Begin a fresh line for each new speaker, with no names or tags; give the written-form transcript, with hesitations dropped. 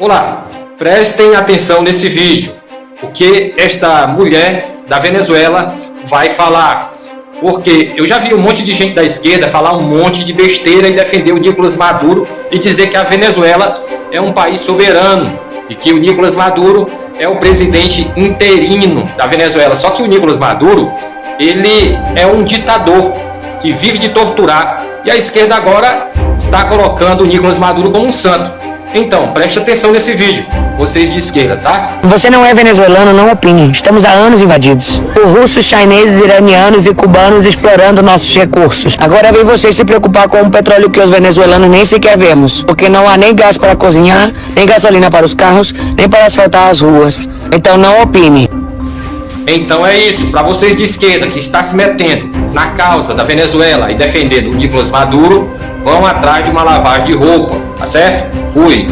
Olá, prestem atenção nesse vídeo, o que esta mulher da Venezuela vai falar. Porque eu já vi um monte de gente da esquerda falar um monte de besteira e defender o Nicolás Maduro e dizer que a Venezuela é um país soberano e que o Nicolás Maduro é o presidente interino da Venezuela. Só que o Nicolás Maduro, ele é um ditador que vive de torturar, e a esquerda agora está colocando o Nicolás Maduro como um santo. Então, preste atenção nesse vídeo, vocês de esquerda, tá?
Você não é venezuelano, não opine. Estamos há anos invadidos. Por russos, chineses, iranianos e cubanos explorando nossos recursos. Agora vem você se preocupar com o petróleo que os venezuelanos nem sequer vemos. Porque não há nem gás para cozinhar, nem gasolina para os carros, nem para asfaltar as ruas. Então não opine.
Então é isso, para vocês de esquerda que está se metendo na causa da Venezuela e defendendo o Nicolás Maduro, vão atrás de uma lavagem de roupa, tá certo? Fui!